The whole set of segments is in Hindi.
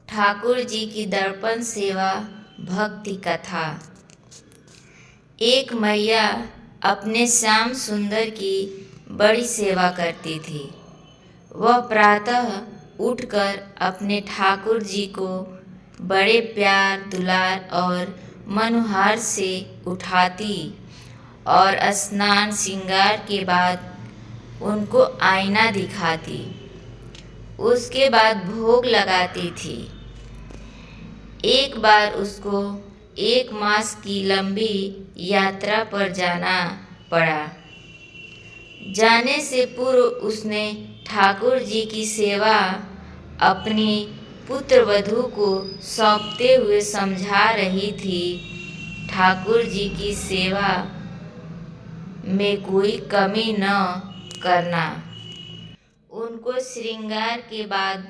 ठाकुर जी की दर्पण सेवा भक्ति कथा। एक मैया अपने श्याम सुंदर की बड़ी सेवा करती थी। वह प्रातः उठकर अपने ठाकुर जी को बड़े प्यार दुलार और मनुहार से उठाती और स्नान श्रृंगार के बाद उनको आईना दिखाती। उसके बाद भोग लगाती थी। एक बार उसको 1 मास की लंबी यात्रा पर जाना पड़ा। जाने से पूर्व उसने ठाकुर जी की सेवा अपनी पुत्र वधू को सौंपते हुए समझा रही थी। ठाकुर जी की सेवा में कोई कमी न करना। उनको श्रृंगार के बाद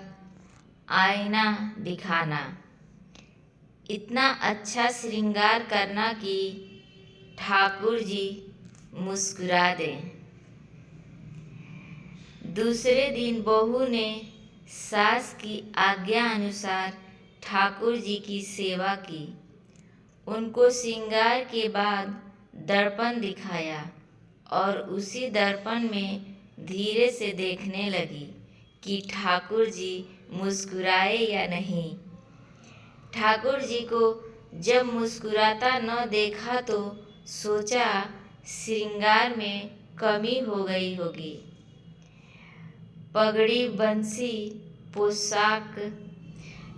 आईना दिखाना, इतना अच्छा श्रृंगार करना कि ठाकुर जी मुस्कुरा दें। दूसरे दिन बहू ने सास की आज्ञा अनुसार ठाकुर जी की सेवा की। उनको श्रृंगार के बाद दर्पण दिखाया और उसी दर्पण में धीरे से देखने लगी कि ठाकुर जी मुस्कुराए या नहीं। ठाकुर जी को जब मुस्कुराता न देखा तो सोचा श्रृंगार में कमी हो गई होगी। पगड़ी बंसी पोशाक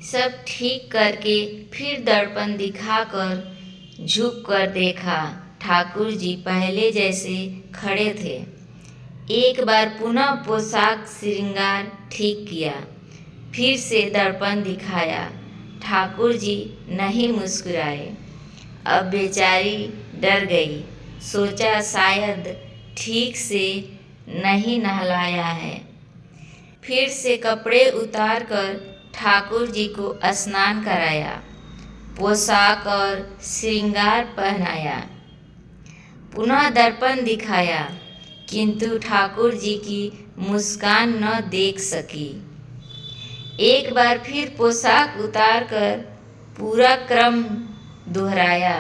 सब ठीक करके फिर दर्पण दिखाकर झुक कर देखा। ठाकुर जी पहले जैसे खड़े थे। एक बार पुनः पोशाक श्रृंगार ठीक किया, फिर से दर्पण दिखाया। ठाकुर जी नहीं मुस्कुराए। अब बेचारी डर गई। सोचा शायद ठीक से नहीं नहलाया है। फिर से कपड़े उतार कर ठाकुर जी को स्नान कराया, पोशाक और श्रृंगार पहनाया। पुनः दर्पण दिखाया, किंतु ठाकुर जी की मुस्कान न देख सकी। एक बार फिर पोशाक उतार कर पूरा क्रम दोहराया।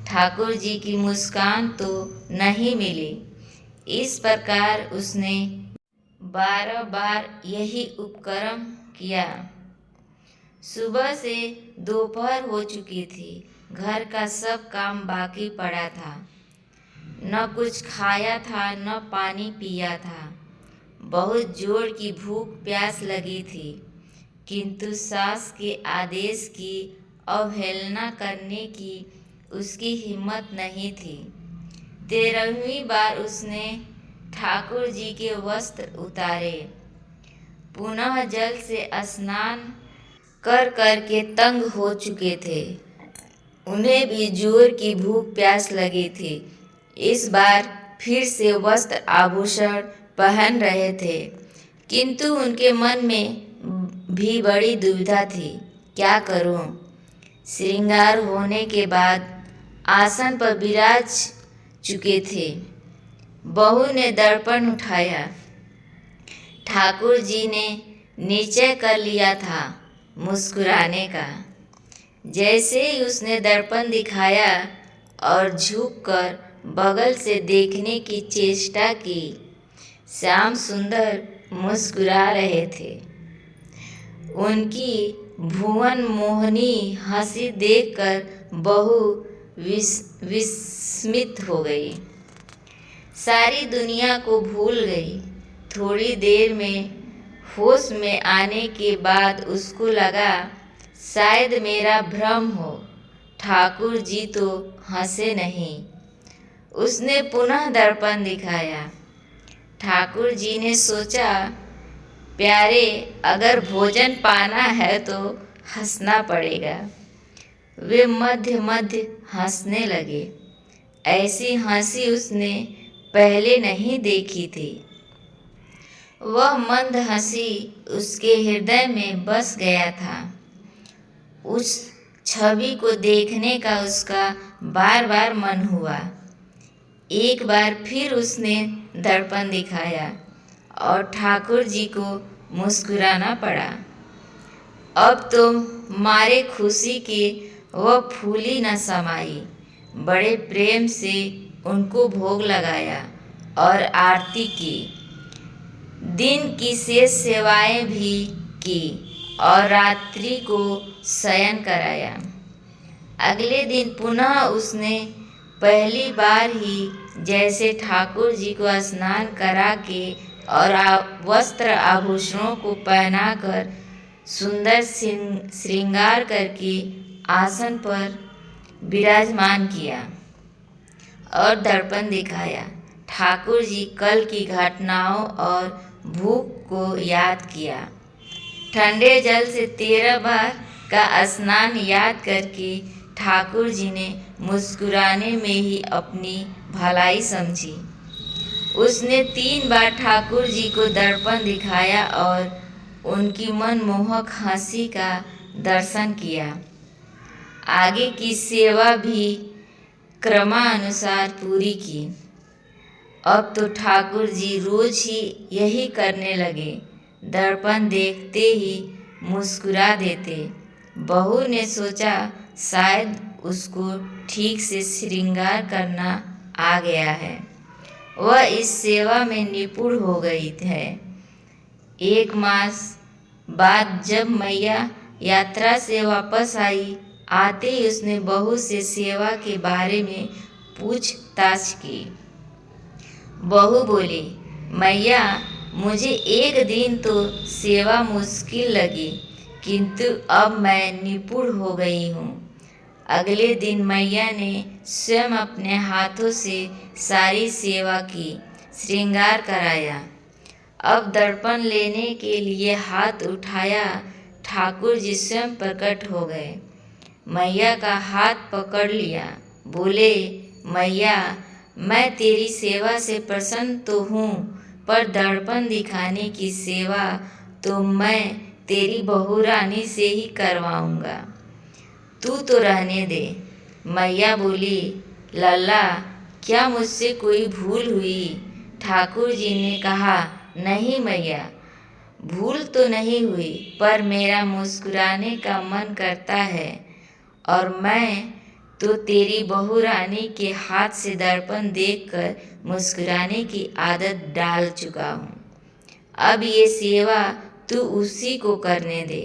ठाकुर जी की मुस्कान तो नहीं मिली। इस प्रकार उसने 12 बार यही उपक्रम किया। सुबह से दोपहर हो चुकी थी। घर का सब काम बाकी पड़ा था। न कुछ खाया था न पानी पिया था। बहुत जोर की भूख प्यास लगी थी, किंतु सास के आदेश की अवहेलना करने की उसकी हिम्मत नहीं थी। 13वीं बार उसने ठाकुर जी के वस्त्र उतारे। पुनः जल से स्नान कर के तंग हो चुके थे। उन्हें भी जोर की भूख प्यास लगी थी। इस बार फिर से वस्त्र आभूषण पहन रहे थे, किंतु उनके मन में भी बड़ी दुविधा थी। क्या करूं? श्रृंगार होने के बाद आसन पर विराज चुके थे। बहू ने दर्पण उठाया। ठाकुर जी ने निश्चय कर लिया था मुस्कुराने का। जैसे ही उसने दर्पण दिखाया और झुककर बगल से देखने की चेष्टा की, श्याम सुंदर मुस्कुरा रहे थे। उनकी भुवन मोहनी हंसी देखकर बहू विस्मित हो गई। सारी दुनिया को भूल गई। थोड़ी देर में होश में आने के बाद उसको लगा शायद मेरा भ्रम हो। ठाकुर जी तो हंसे नहीं। उसने पुनः दर्पण दिखाया। ठाकुर जी ने सोचा, प्यारे, अगर भोजन पाना है तो हंसना पड़ेगा। वे मध्य मध्य हंसने लगे। ऐसी हंसी उसने पहले नहीं देखी थी। वह मंद हंसी उसके हृदय में बस गया था। उस छवि को देखने का उसका बार बार मन हुआ। एक बार फिर उसने दर्पण दिखाया और ठाकुर जी को मुस्कुराना पड़ा। अब तो मारे खुशी के वह फूली न समाई। बड़े प्रेम से उनको भोग लगाया और आरती की। दिन की शेष सेवाएं भी की और रात्रि को शयन कराया। अगले दिन पुनः उसने पहली बार ही जैसे ठाकुर जी को स्नान करा के और वस्त्र आभूषणों को पहनाकर सुंदर श्रृंगार करके आसन पर विराजमान किया और दर्पण दिखाया। ठाकुर जी कल की घटनाओं और भूख को याद किया। ठंडे जल से 13 बार का स्नान याद करके ठाकुर जी ने मुस्कुराने में ही अपनी भलाई समझी। उसने 3 बार ठाकुर जी को दर्पण दिखाया और उनकी मनमोहक हंसी का दर्शन किया। आगे की सेवा भी क्रमानुसार पूरी की। अब तो ठाकुर जी रोज ही यही करने लगे। दर्पण देखते ही मुस्कुरा देते। बहू ने सोचा शायद उसको ठीक से श्रृंगार करना आ गया है। वह इस सेवा में निपुण हो गई है। 1 मास बाद जब मैया यात्रा से वापस आई, आते ही उसने बहू से सेवा के बारे में पूछताछ की। बहू बोली, मैया मुझे 1 दिन तो सेवा मुश्किल लगी, किंतु अब मैं निपुण हो गई हूँ। अगले दिन मैया ने स्वयं अपने हाथों से सारी सेवा की, श्रृंगार कराया। अब दर्पण लेने के लिए हाथ उठाया, ठाकुर जी स्वयं प्रकट हो गए। मैया का हाथ पकड़ लिया, बोले, मैया मैं तेरी सेवा से प्रसन्न तो हूँ, पर दर्पण दिखाने की सेवा तो मैं तेरी बहू रानी से ही करवाऊँगा, तू तो रहने दे। मैया बोली, लल्ला क्या मुझसे कोई भूल हुई? ठाकुर जी ने कहा, नहीं मैया, भूल तो नहीं हुई, पर मेरा मुस्कुराने का मन करता है और मैं तो तेरी बहू रानी के हाथ से दर्पण देखकर मुस्कुराने की आदत डाल चुका हूँ। अब ये सेवा तू उसी को करने दे।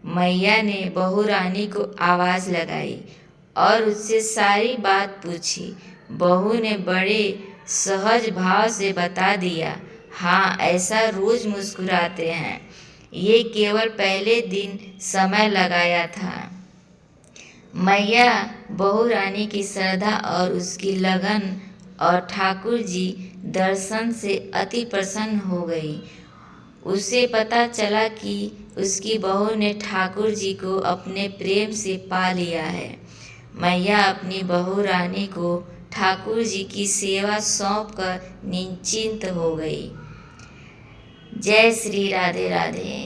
मैया ने बहू रानी को आवाज़ लगाई और उससे सारी बात पूछी। बहू ने बड़े सहज भाव से बता दिया, हाँ ऐसा रोज मुस्कुराते हैं, ये केवल पहले दिन समय लगाया था। मैया बहू रानी की श्रद्धा और उसकी लगन और ठाकुर जी दर्शन से अति प्रसन्न हो गई। उसे पता चला कि उसकी बहू ने ठाकुर जी को अपने प्रेम से पा लिया है। मैया अपनी बहू रानी को ठाकुर जी की सेवा सौंपकर निश्चिंत हो गई। जय श्री राधे राधे।